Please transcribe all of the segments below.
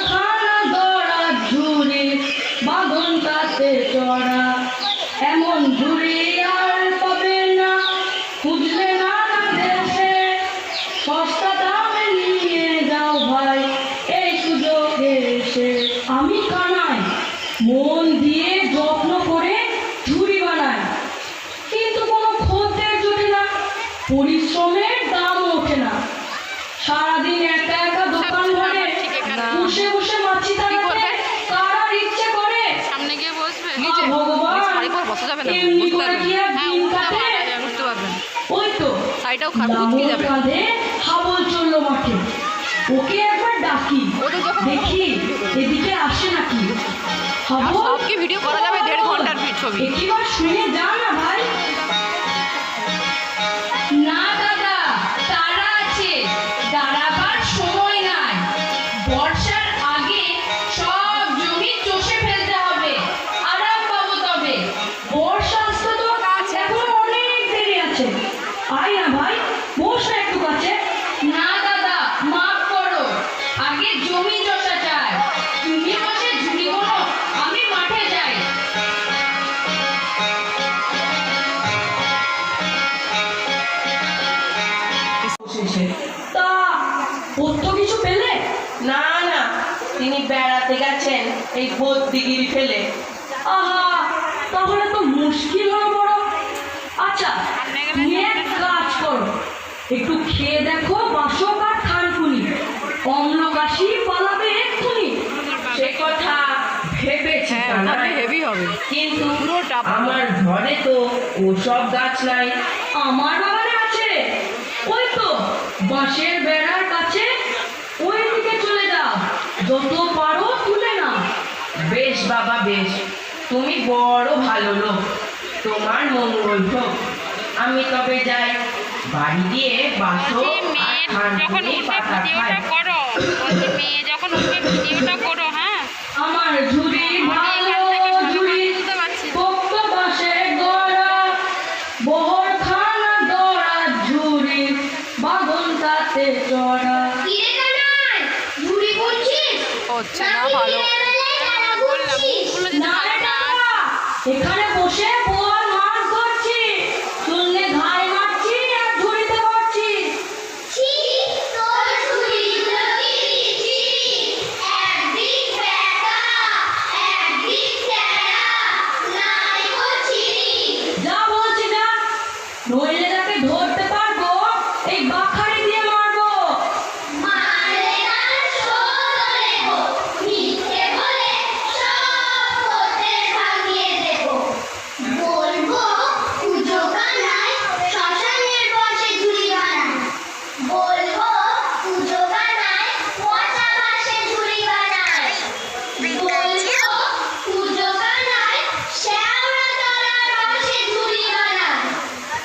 খানা দরা ঝুড়ি বাঁধন তাতে চড়া, এমন ঝুড়ি আর পাবে না খুঁজলে নানা দেশে। সস্তা দামে নিয়ে যাও ভাই এই সুযোগে এসে। আমি কানাই মন দিয়ে যত্ন করে ঝুড়ি বানাই, কিন্তু কোনো খদ্দের জুটে না, পরিশ্রমের দাম ওঠে না। সারাদিন একা একা দোকান ঘরে বসে বসে মাছি তাড়াতে কার আর ইচ্ছে করে? সামনে গিয়ে বসবে। ভগবান এমনি করে কি আর দিন কাটে? ওই তো কাঁধে হাবল চললো মাঠে, ওকে একবার ডাকি দেখি এদিকে আসে নাকি। সবকে ভিডিও করা যাবে 1.5 ঘন্টার ছবি। একবার শুনে যা না ভাই। না দাদা, তারা আছে, দাঁড়াবার সময় নাই। বর্ষার আগে সব জমি চষে ফেলতে হবে, আরাম পাবো তবে। বর্ষা আসতে তো এখন অনেক দেরি আছে। আয় না ভাই, বস না একটু কাছে। না দাদা, মাফ করো, আগে জমি চষা চাই। তুমি বসে ঝুড়ি বলো, আমি মাঠে যাই। তা পথ্য কিছু পেলে? না না, তিনি বেড়াতে গেছেন এই ভর্তিগিরি ফেলে। আহা, তাহলে তো মুশকিল হলো বড়। আচ্ছা তুমি এক কাজ করো, একটু খেয়ে দেখো বাসক আর থানকুনি, অম্লকাশি পালাবে এক্ষুনি। সে কথা ভেবেছি কানাই, হেভি হবে কিন্তু পুরোটা। আমার ঘরে তো ওসব গাছ নাই। আমার বাগানে আছে, ওই তো বাঁশের বেড়ার কাছে, ওই দিকে চলে যাও, যত পারো তুলে নাও। বেশ বাবা বেশ, তুমি বড় ভালো লোক, তোমার মঙ্গল হোক। আমি তবে যাই, বাড়ি দিয়ে বাসো আর থানকুনি পাতা খাই। মেয়ে যখন উঠবে ভিডিওটা করো। হ্যাঁ, আমার ঝুড়ি ভালো ঝুড়ি, পোক্ত বাঁশের গড়া, বহর খানা দরা ঝুড়ি বাঁধন তাতে চড়া। হচ্ছে না ভালো। না রে টাকা, এখানে বসে বোয়াল মাছ ধরছি, শুনলে ঘাড়ে মারছি আর ঝুড়িতে ভরছি। যা বলছি যা, নইলে যাকে ধরতে পারবো এই বাখারি দিয়ে মারবো।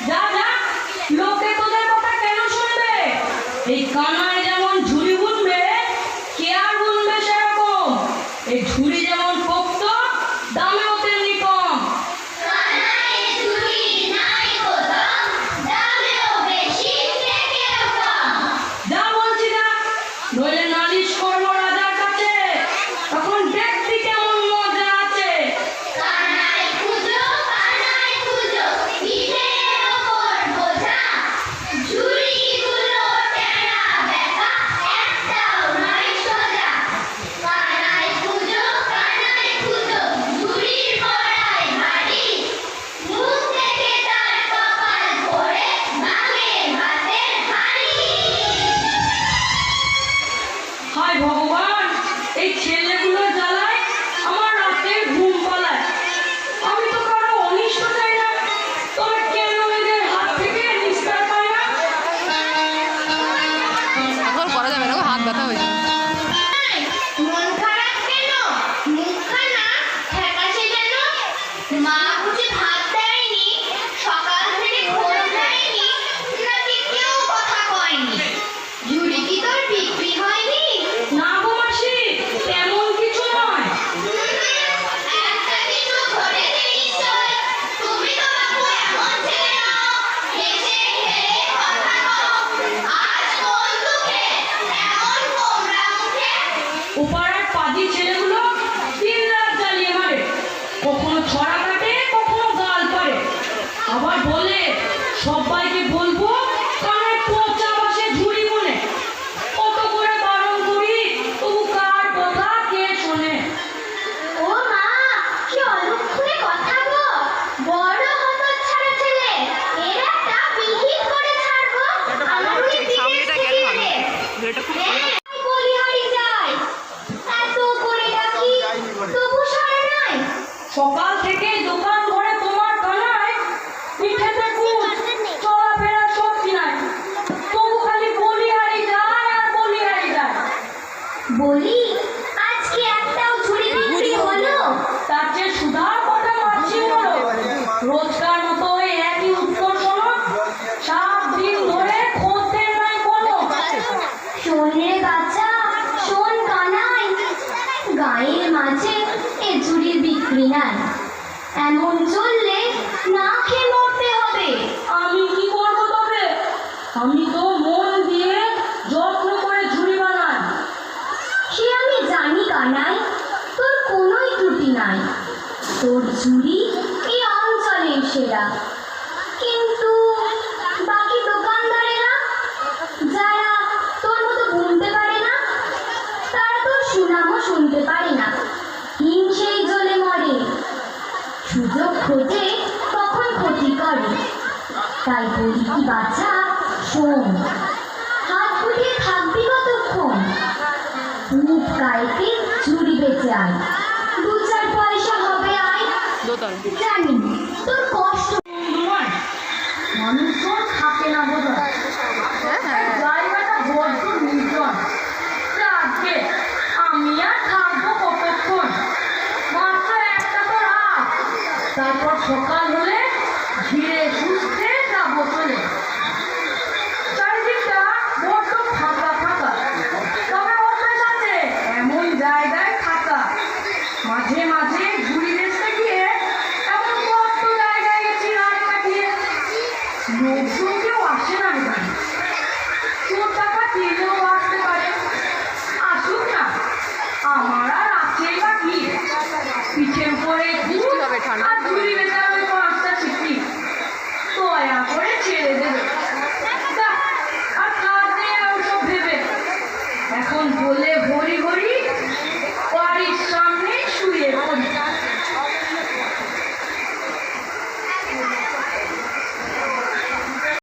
যা যা, লোকে তোদের কথা কেন শুনবে? এই কানায় যেমন ঝুড়ি বুনবে, কে আর বুনবে সেরকম? এই ঝুড়ি যেমন পোক্ত, দামেও তেমনি কম। যা বলছি যা, নইলে নালিশ করবো রাজার কাছে, তখন দেখছি কেমন মজা আছে। হায় ভগবান, এই ছেলেগুলো জ্বালায় আমার রাতে ঘুম পালায়। আমি তো কারো অনিষ্ট চাই না, তবে কেন এদের হাত থেকে নিস্তার পাই না? এখন করা যাবে না, হাত ব্যথা হয়ে যাবে। মন খারাপ কেন? মুখখানা ফ্যাকাশে কেন? মা বুঝি ভাত দেয়নি? সকাল থেকে খোঁজ দেয়নি? নাকি কেউ কথা কয়নি? ঝুড়ি কি তোর বিক্রি হয়নি? না গো মাসি, তেমন কিছু নয়। একটা কিছু ঘটেছে নিশ্চয়। তুমি তো বাবু এমন ছেলে নও, হেসে খেলে কথা কও। আজ কোন দুঃখে এমন গোমরা মুখে? ওপাড়ার সকাল থেকে দোকান ঘরে তোমার কানায় পিঠেতে কুচ চলাফেরার শক্তি নাই, তবু খালি বলিহারি যায় আর বলিহারি যায়। বলি আজকে একটাও ঝুড়ি বিক্রি হলো? তার চেয়ে সুধার কথা মাছি বলো, রোজকার মতো ওই একই উত্তর শোনো, 7 দিন ধরে খদ্দের নাই কোনো। শোন রে বাচ্চা, শোন কানাই, গায়ের মাঝে এ ঝুড়ির বিক্রি নাই। এমন চললে না খেয়ে মরতে হবে। আমি কি করবো তবে? আমি তো মন দিয়ে যত্ন করে ঝুড়ি বানাই। সে আমি জানি কানাই, তোর কোনোই ত্রুটি নাই। তোর ঝুড়ি এই অঞ্চলের সেরা। কিন্তু বাকি দোকানদারেরা, যারা তোর মতো বুনতে পারে না, তারা তোর সুনামও শুনতে পারে না, হিংসেই জ্বলে মরে। সুযোগ খোঁজে তখন ক্ষতি করে। তাই বলি কি বাচ্চা, শোন, হাত গুটিয়ে থাকবি কতক্ষণ? খুব গাইতে ঝুড়ি বেঁচে আয়, 2-4 পয়সা হবে আয়। জানি তোর কষ্ট। নয়, মানুষজন থাকে না বোধ হয়, জায়গাটা বড্ড নির্জন। আজকে আমি আর থাকবো কতক্ষণ? মাত্র একটা তো রাত, তারপর সকাল হলে ধীরে সুস্থে যাবো চলে। চারিদিকটা বড্ড ফাঁকা ফাঁকা, তবে অভ্যাস আছে এমন জায়গায় থাকা। মাঝে মাঝে ঝুড়ি বেচতে গিয়ে এমন কত জায়গায় গেছি রাত কাটিয়ে। লোকজন কেউ আসে না এখানে, চোর টাকা দিলেও আসতে পারে। আসুক না, আমার আর আছে বা কি? পিঠের উপরে দুধ আর ঝুড়ি